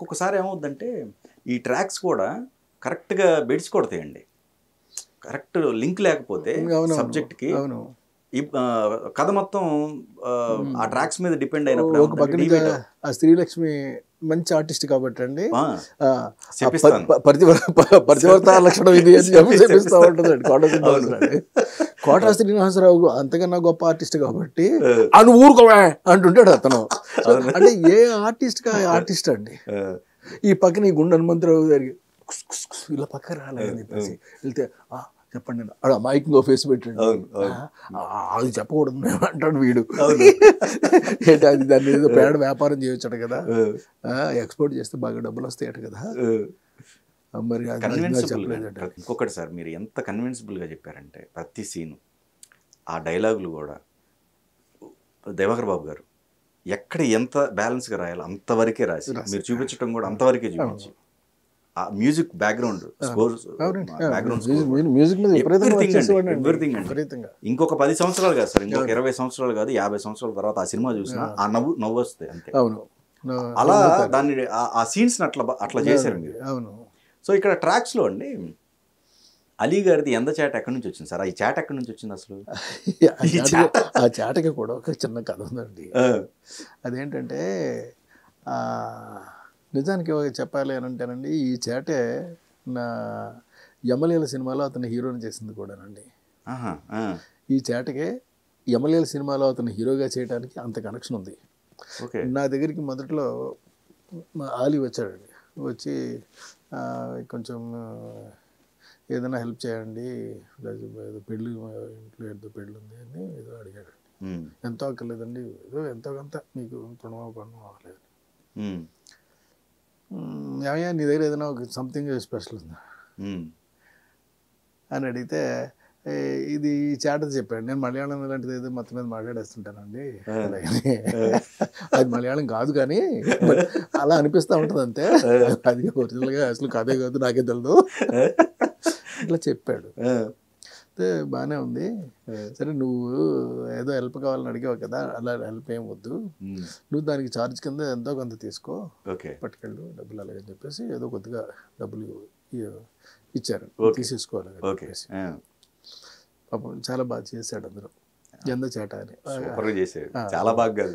ఒక్కొక్కసారి ఏమవుద్దంటే ఈ ట్రాక్స్ కూడా కరెక్ట్గా బెడ్స్ కొడతాయండి. కరెక్ట్ లింక్ లేకపోతే సబ్జెక్ట్కి ఈ కథ మొత్తం ఆ ట్రాక్స్ మీద డిపెండ్ అయినప్పుడు ఒక పక్కన ఆ శ్రీలక్ష్మి మంచి ఆర్టిస్ట్ కాబట్టి అండి పరివర్త లక్షణం ఇది అని చెప్పిస్తూ ఉంటుందండి. కోటా శ్రీనివాసరావు అంతకన్నా గొప్ప ఆర్టిస్ట్ కాబట్టి అను ఊరుకోవా అంటుంటాడు అతను. అంటే ఏ ఆర్టిస్ట్ కా ఆర్టిస్ట్ అండి. ఈ పక్కన ఈ గుండె హనుమంతరావు గారికి ఇలా పక్క రాలేదని చెప్పేసి వెళ్తే చెప్పండి మైక్ ఇంకో ఫేస్ పెట్టండి అది చెప్పకూడదు మేము అంటాడు వీడు. ఏంటి అది దాన్ని ఏదో పేడ వ్యాపారం చేయొచ్చాడు కదా, ఎక్స్పోర్ట్ చేస్తే బాగా డబ్బులు వస్తాయట కదా. మరి చెప్పలేదట. ఇంకొకటి సార్, మీరు ఎంత కన్విన్సిబుల్గా చెప్పారంటే ప్రతి సీను ఆ డైలాగులు కూడా దివాకర్ బాబు గారు ఎక్కడ ఎంత బ్యాలెన్స్గా రాయాలో అంతవరకే రాసి మీరు చూపించడం కూడా అంతవరకే చూపించి ఆ మ్యూజిక్ బ్యాక్గ్రౌండ్ ఇంకొక 10 సంవత్సరాలు కాదు సార్, ఇంకొక 20 సంవత్సరాలు కాదు, 50 సంవత్సరాల తర్వాత ఆ సినిమా చూసినా ఆ నవ్వు వస్తుంది అంతే. అలా దాన్ని ఆ సీన్స్ అట్లా చేశారు మీరు. సో ఇక్కడ ట్రాక్స్ లో అండి అలీ గారిది ఎంత చాట ఎక్కడి నుంచి వచ్చింది సార్? ఈ చాట ఎక్కడి నుంచి వచ్చింది అసలు? ఆ చాటకి కూడా ఒక చిన్న కథ ఉందండి. అదేంటంటే నిజానికి చెప్పాలి అని అంటేనండి, ఈ చాటే నా యమలీల సినిమాలో అతను హీరోని చేసింది కూడానండి. ఈ చాటకే యమలీల సినిమాలో అతను హీరోగా చేయడానికి అంత కనెక్షన్ ఉంది. నా దగ్గరికి మొదట్లో ఆలీ వచ్చాడండి. వచ్చి కొంచెం ఏదైనా హెల్ప్ చేయండి, ఏదో పెళ్ళి ఇంట్లో ఏదో పెళ్ళి ఉంది అని ఏదో అడిగాడు. ఎంతో అక్కర్లేదండి, ఏదో ఎంతో కొంత మీకు రుణమో పనుమో అవ్వలేదు. ఏమయ్యా నీ దగ్గర ఏదైనా ఒక సంథింగ్ స్పెషల్ ఉందా అని అడిగితే ఇది చాట చెప్పాడు. నేను మలయాళం ఇలాంటిది ఏదో మొత్తం మీద మాట్లాడేస్తుంటానండి. అది మలయాళం కాదు కానీ అలా అనిపిస్తూ ఉంటుంది అంతే, అది ఒరిజినల్గా అసలు కథే కాదు నాకే తెలియదు ఇట్లా చెప్పాడు. అయితే బాగానే ఉంది, సరే నువ్వు ఏదో హెల్ప్ కావాలని అడిగావు కదా, అలా హెల్ప్ ఏం వద్దు, నువ్వు దానికి ఛార్జ్ కింద ఎంతో కొంత తీసుకో, పట్టుకెళ్ళు డబ్బులు అలాగని చెప్పేసి ఏదో కొద్దిగా డబ్బులు ఇచ్చారు, తీసేసుకోవాలి చెప్పేసి. పాపం చాలా బాగా చేశాడు అందరూ. ఎంత చేట అని చాలా బాగా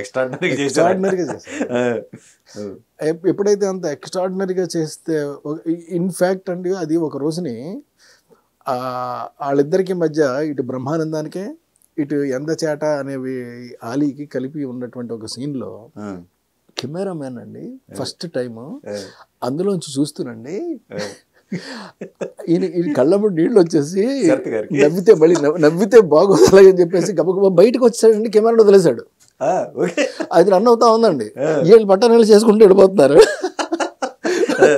ఎక్స్ట్రాడినరీగా చేశాడు. ఎప్పుడైతే అంత ఎక్స్ట్రాడినరీగా చేస్తే ఇన్ఫ్యాక్ట్ అండి అది ఒక రోజుని వాళ్ళిద్దరికి మధ్య ఇటు బ్రహ్మానందానికే ఇటు ఎందచేట అనేవి ఆలీకి కలిపి ఉన్నటువంటి ఒక సీన్లో కెమెరామ్యాన్ అండి ఫస్ట్ టైము అందులోంచి చూస్తూనండి ఈయన కళ్ళమ్మడి నీళ్ళు వచ్చేసి నవ్వితే బాగోదు అలాగని చెప్పేసి గబగబా బయటకు వచ్చాడండి, కెమెరా వదిలేశాడు. అది రన్ అవుతా ఉందండి, వీళ్ళు బట్టనీళ్ళు చేసుకుంటూ వెళ్ళిపోతున్నారు.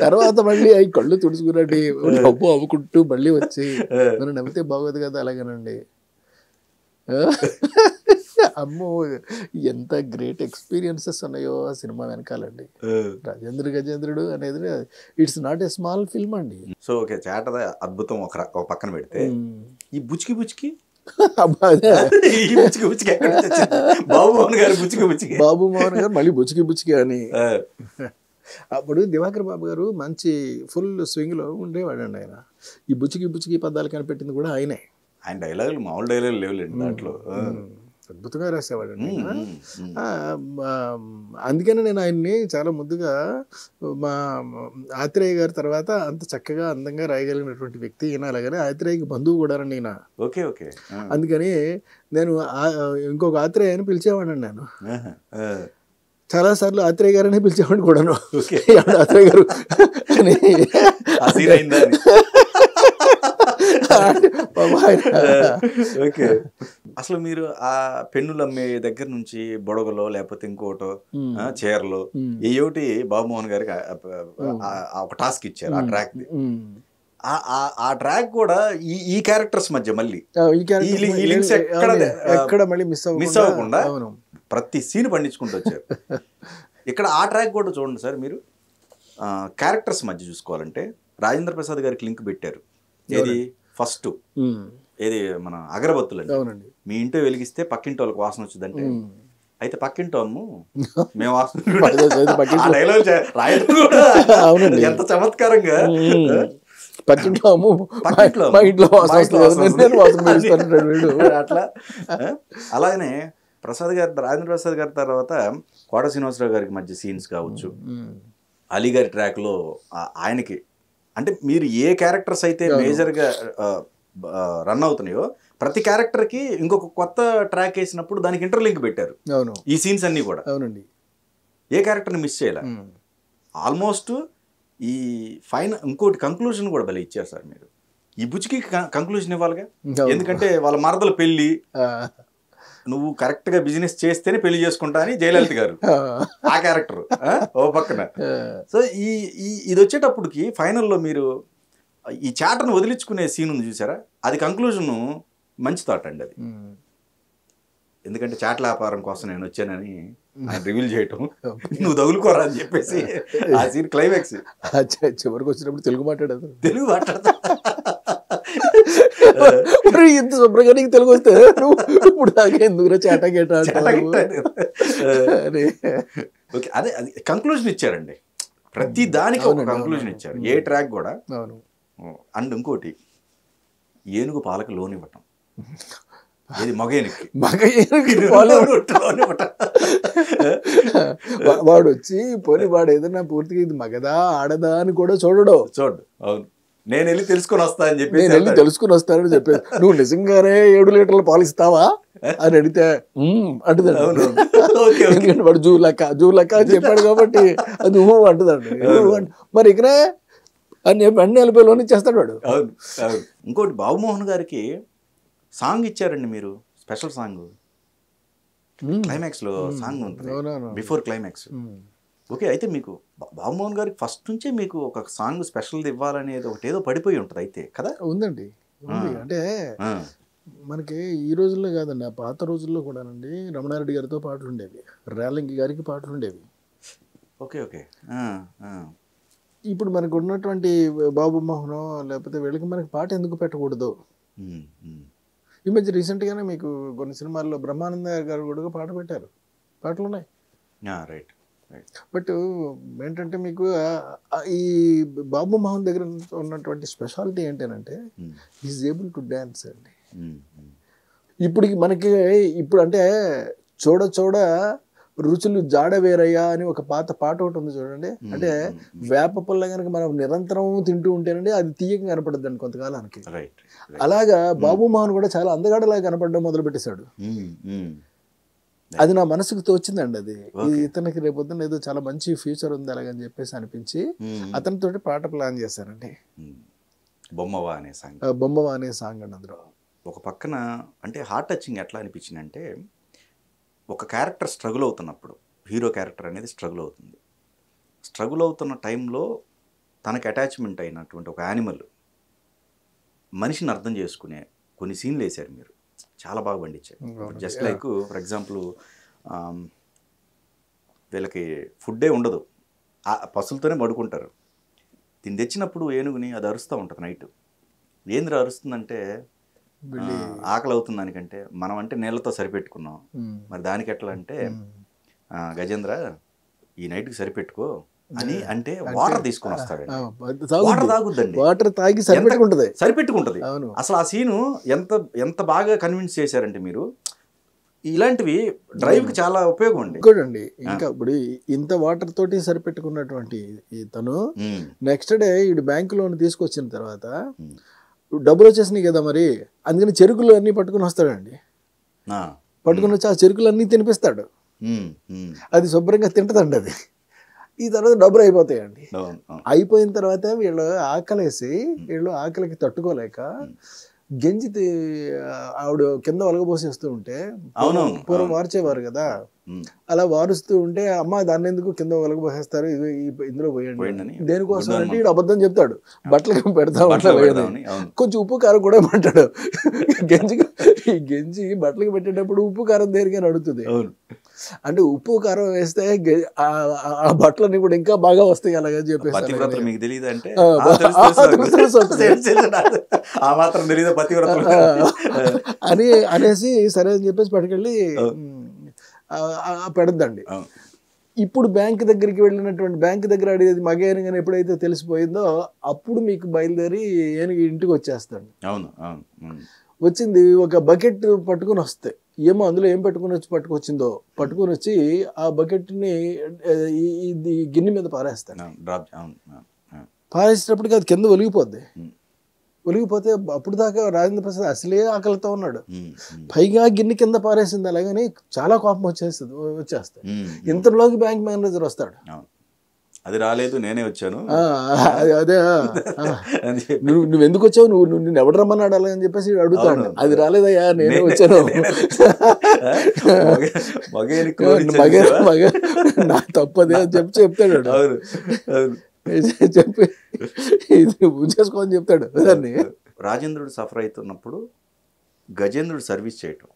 తర్వాత మళ్ళీ అవి కళ్ళు తుడుచుకున్నట్టు డబ్బు అవ్వుకుంటూ మళ్ళీ వచ్చి మనం నవ్వితే బాగోదు కదా అలాగేనండి. అమ్మో ఎంత గ్రేట్ ఎక్స్పీరియన్సెస్ ఉన్నాయో ఆ సినిమా వెనకాలండి. రాజేంద్ర గజేంద్రుడు అనేది it's not a small film అండి. సో ఓకే, చాట అద్భుతం ఒక పక్కన పెడితే ఈ బుచ్చికి బుచ్చికి బాబు మోహన్ గారు మళ్ళీ బుచ్చికి బుచ్చికి అని అప్పుడు దివాకర్ బాబు గారు మంచి ఫుల్ స్వింగ్లో ఉండేవాడండి ఆయన. ఈ బుచ్చికి బుచ్చికి పదాలు కనిపెట్టింది కూడా ఆయనే. ఆయన డైలాగులు మామూలు డైలాగులు లేవులేండి దాంట్లో, అద్భుతంగా రాసేవాడండి. అందుకని నేను ఆయన్ని చాలా ముద్దుగా మా ఆత్రేయ గారి తర్వాత అంత చక్కగా అందంగా రాయగలిగినటువంటి వ్యక్తి ఈయన. అలాగనే ఆత్రేయకి బంధువు కూడా అండి ఈయన. అందుకని నేను ఇంకొక ఆత్రేయ అని పిలిచేవాడండి నేను. చాలాసార్లు ఆత్రేయ గారనే పిలిచేవాడిని కూడాను. ఆత్రేయ గారు అని అసలు మీరు ఆ పెన్నులు అమ్మే దగ్గర నుంచి బొడగలో లేకపోతే ఇంకోటో చీరలో ఏయోటి బాబు మోహన్ గారికి ఒక టాస్క్ ఇచ్చారు. ఆ ట్రాక్ ఆ ట్రాక్ కూడా ఈ క్యారెక్టర్స్ మధ్య మళ్ళీ ఎక్కడ మళ్ళీ మిస్ అవ్వకుండా ప్రతి సీన్ పండించుకుంటూ వచ్చారు. ఇక్కడ ఆ ట్రాక్ కూడా చూడండి సార్, మీరు క్యారెక్టర్స్ మధ్య చూసుకోవాలంటే రాజేంద్ర ప్రసాద్ గారికి లింక్ పెట్టారు. ఏది ఫస్ట్ ఏది మన అగరబత్తులు అండి, మీ ఇంట్లో వెలిగిస్తే పక్కింటి వాళ్ళకి వాసన వచ్చిందంటే అయితే పక్కింటో అమ్ము మేము డైలాగ్ రాయడం కూడా అవునండి, ఎంత చమత్కారంగా. పక్కింట్లో అమ్ము పక్కింట్లో మా ఇంట్లో అట్లా. అలాగనే రాజేంద్ర ప్రసాద్ గారి తర్వాత కోట శ్రీనివాసరావు గారికి మధ్య సీన్స్ కావచ్చు, అలీ గారి ట్రాక్లో ఆయనకి అంటే మీరు ఏ క్యారెక్టర్స్ అయితే మేజర్గా రన్ అవుతున్నాయో ప్రతి క్యారెక్టర్కి ఇంకొక కొత్త ట్రాక్ వేసినప్పుడు దానికి ఇంటర్లింక్ పెట్టారు ఈ సీన్స్ అన్నీ కూడా. అవునండి, ఏ క్యారెక్టర్ని మిస్ చేయాలి. ఆల్మోస్ట్ ఈ ఇంకోటి కంక్లూజన్ కూడా భలే ఇచ్చారు సార్ మీరు. ఈ బుచ్చికి కంక్లూజన్ ఇవ్వాలిగా, ఎందుకంటే వాళ్ళ మరదల పెళ్ళి, నువ్వు కరెక్ట్గా బిజినెస్ చేస్తేనే పెళ్లి చేసుకుంటా అని జయలలిత గారు ఆ క్యారెక్టర్ ఓ పక్కన. సో ఇది వచ్చేటప్పటికి ఫైనల్లో మీరు ఈ చాటను వదిలించుకునే సీన్ ఉంది చూసారా, అది కంక్లూజన్ మంచి థాట్ అండి అది. ఎందుకంటే చాట్ల వ్యాపారం కోసం నేను వచ్చానని ఆయన రివీల్ చేయటం, నువ్వు తగులుకోరా అని చెప్పేసి ఆ సీన్ క్లైమాక్స్. చివరికి వచ్చినప్పుడు తెలుగు మాట్లాడదు, తెలుగు మాట్లాడతా ఇంత శుభ్రంగా నీకు తెలుగు వస్తే ఇప్పుడు దాకా ఎందుకు చాటా గేటా. ఓకే, అదే అది కంక్లూజన్ ఇచ్చారండి, ప్రతి దానికి ఒక కంక్లూజన్ ఇచ్చారు ఏ ట్రాక్ కూడా. అండ్ ఇంకోటి ఏనుగు పాలకు లోన్ ఇవ్వటం, ఇది మగేనుకి వాడు వచ్చి పోనీ వాడు ఏదైనా పూర్తిగా ఇది మగదా ఆడదా అని కూడా చూడు. అవును, నేను వెళ్ళి తెలుసుకొని వస్తా అని చెప్పి తెలుసుకుని వస్తానని చెప్పేసి, నువ్వు నిజంగానే 7 లీటర్ల పాలు ఇస్తావా అని అడిగితే అంటుందండి. ఎందుకంటే వాడు జూ లెక్క అని చెప్పాడు కాబట్టి అది అంటుందండి. మరి ఇకనే అని చెప్పి అన్ని వెళ్ళిపోయి చేస్తాడు వాడు. అవును. ఇంకోటి బాబుమోహన్ గారికి సాంగ్ ఇచ్చారండి మీరు, స్పెషల్ సాంగ్ క్లైమాక్స్ లో సాంగ్ ఉంటుంది, బిఫోర్ క్లైమాక్స్. ఓకే, అయితే మీకు బాబుమోహన్ గారికి ఫస్ట్ నుంచే మీకు ఒక సాంగ్ స్పెషల్ ఇవ్వాలనేది ఒకటి ఏదో పడిపోయి ఉంటుంది అయితే కదా? ఉందండి, అంటే మనకి ఈ రోజుల్లో కాదండి, ఆ పాత రోజుల్లో కూడానండి రమణారెడ్డి గారితో పాటలు ఉండేవి, రేలంగి గారికి పాటలు ఉండేవి. Okay okay. ఇప్పుడు మనకు ఉన్నటువంటి బాబుమోహన్ లేకపోతే వీళ్ళకి మనకి పాట ఎందుకు పెట్టకూడదు? ఈ మధ్య రీసెంట్గానే మీకు కొన్ని సినిమాల్లో బ్రహ్మానంద గారు కూడా పాట పెట్టారు, పాటలు ఉన్నాయి. రైట్. బట్ ఏంటంటే మీకు ఈ బాబుమోహన్ దగ్గర ఉన్నటువంటి స్పెషాలిటీ ఏంటంటే ఈజ్ ఏబుల్ టు డ్యాన్స్ అండి. ఇప్పుడు మనకి ఇప్పుడు అంటే చూడ రుచులు జాడ వేరయ్యా అని ఒక పాత పాట ఒకటి ఉంది చూడండి. అంటే వేప పుల్ల కనుక మనం నిరంతరం తింటూ ఉంటేనండి అది తీయగా కనపడద్దండి కొంతకాలానికి. అలాగా బాబుమోహన్ కూడా చాలా అందగాడలాగా కనపడడం మొదలు పెట్టేశాడు. అది నా మనసుకు తోచిందండి. అది ఇతనికి రేపొద్దున ఏదో చాలా మంచి ఫ్యూచర్ ఉంది అలాగని చెప్పేసి అనిపించి అతనితో పాట ప్లాన్ చేశారండి. బొమ్మవా అనే సాంగ్ అండి. అందులో ఒక పక్కన అంటే హార్ట్ టచింగ్ ఎట్లా అనిపించింది అంటే, ఒక క్యారెక్టర్ స్ట్రగుల్ అవుతున్నప్పుడు, హీరో క్యారెక్టర్ అనేది స్ట్రగుల్ అవుతున్న టైంలో తనకు అటాచ్మెంట్ అయినటువంటి ఒక యానిమల్ మనిషిని అర్థం చేసుకునే కొన్ని సీన్లు వేశారు మీరు, చాలా బాగా పండించారు. జస్ట్ లైక్ ఫర్ ఎగ్జాంపుల్ వీళ్ళకి ఫుడ్డే ఉండదు, పసులతోనే పడుకుంటారు. దీన్ని తెచ్చినప్పుడు ఏనుగుని అది అరుస్తూ ఉంటుంది నైట్. ఏంద్ర అరుస్తుందంటే ఆకలి అవుతుంది దానికంటే, మనం అంటే నీళ్ళతో సరిపెట్టుకున్నాం, మరి దానికి ఎట్లా అంటే గజేంద్ర ఈ నైట్కి సరిపెట్టుకో అని అంటే వాటర్ తీసుకొని వస్తాడు. వాటర్ తాగుద్దండి, వాటర్ తాగి సరిపెట్టుకుంటది. అసలు ఆ సీను ఎంత బాగా కన్విన్స్ చేశారంటే మీరు. ఇలాంటివి డ్రైవ్ కి చాలా ఉపయోగం అండి. ఇంకోటండి, ఇంకా ఇప్పుడు ఇంత వాటర్ తోటి సరిపెట్టుకున్నటువంటి తను నెక్స్ట్ డే ఈ బ్యాంకు లోన్ తీసుకొచ్చిన తర్వాత డబ్బులు వచ్చేసినాయి కదా మరి, అందుకని చెరుకులు అన్ని పట్టుకుని వస్తాడండి. పట్టుకుని వచ్చి ఆ చెరుకులు అన్నీ తినిపిస్తాడు. అది శుభ్రంగా తింటదండి. అది ఈ తర్వాత డబ్బులు అయిపోతాయండి. అయిపోయిన తర్వాత వీళ్ళు ఆకలికి తట్టుకోలేక గంజి ఆవిడ కింద ఒలగబోసేస్తూ ఉంటే, పూర్వం వార్చేవారు కదా, అలా వారుస్తూ ఉంటే అమ్మ దాన్ని ఎందుకు కింద ఒలగబోసేస్తారు, ఇందులో పోయండి. దేనికోసం అంటే వీడు అబద్ధం చెప్తాడు, బట్టలకి పెడతా ఉంటాడు, కొంచెం ఉప్పు కారం కూడా పెట్టాడు. గంజి బట్టలకి పెట్టేటప్పుడు ఉప్పు కారం దేనికైనా అడుగుతుంది. అంటే ఉప్పు కారం వేస్తే ఆ బట్టలన్నీ కూడా ఇంకా బాగా వస్తాయి అలాగని చెప్పేసి అని అనేసి సరే అని చెప్పేసి పట్టుకెళ్ళి పెడద్దండి. ఇప్పుడు బ్యాంక్ దగ్గరికి వెళ్ళినటువంటి బ్యాంక్ దగ్గర అడిగేది మగేనుగానే ఎప్పుడైతే తెలిసిపోయిందో అప్పుడు మీకు బయలుదేరి ఏనుగు ఇంటికి వచ్చేస్తాడు. అవును. వచ్చింది ఒక బకెట్ పట్టుకుని వస్తే ఏమో అందులో ఏం పట్టుకొచ్చిందో పట్టుకుని వచ్చి ఆ బకెట్ని ఇది గిన్నె మీద పారేస్తాడు. పారేసేటప్పటికి అది కింద ఒలిగిపోద్ది. ఒలిగిపోతే అప్పుడు దాకా రాజేంద్ర ప్రసాద్ అసలే ఆకలితో ఉన్నాడు, పైగా గిన్నె కింద పారేసింది. అలాగని చాలా కోపం వచ్చేస్తాయి. ఇంతలోకి బ్యాంక్ మేనేజర్ వస్తాడు. అది రాలేదు, నేనే వచ్చాను. అదే నువ్వు ఎందుకు వచ్చావు, నువ్వు ఎవడు రమ్మన్నాడు అలా అని చెప్పేసి అడుగుతాడు. అది రాలేదయ్యా, నేనే వచ్చాను. నా తప్పదే అని చెప్తాడు. చెప్పి ఇది చేసుకోని చెప్తాడు. దాన్ని రాజేంద్రుడు సఫర్ అవుతున్నప్పుడు గజేంద్రుడు సర్వీస్ చేయటం.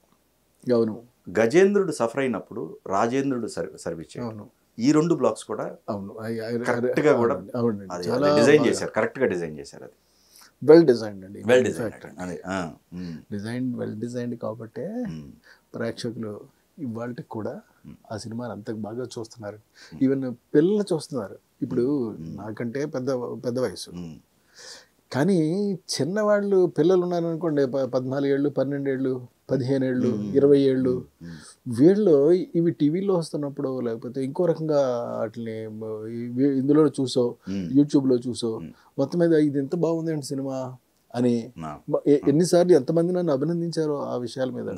అవును. గజేంద్రుడు సఫర్ అయినప్పుడు రాజేంద్రుడు సర్వీస్ చేయటం. ఈ 2 బ్లాక్స్ కూడా కరెక్ట్ గా కూడా డిజైన్ చేశారు. కరెక్ట్ గా డిజైన్ చేశారు. అది వెల్ డిజైన్డ్ అండి. వెల్ డిజైన్డ్ వెల్ డిజైన్డ్ కాబట్టి ప్రేక్షకులు ఇవాళకి కూడా ఆ సినిమాని అంత బాగా చూస్తున్నారు. ఈవెన్ పిల్లలు చూస్తున్నారు. ఇప్పుడు నాకంటే పెద్ద వయసు, కానీ చిన్నవాళ్ళు పిల్లలు ఉన్నారనుకోండి, 14 ఏళ్ళు, 12 ఏళ్ళు, 15 ఏళ్ళు, 20 ఏళ్ళు, వీళ్ళు ఇవి టీవీలో వస్తున్నప్పుడు లేకపోతే ఇంకో రకంగా వాటిని ఇందులో చూసో యూట్యూబ్లో చూసో మొత్తం మీద ఇది ఎంత బాగుంది అండి సినిమా అని ఎన్నిసార్లు ఎంతమంది నన్ను అభినందించారో ఆ విషయాల మీద.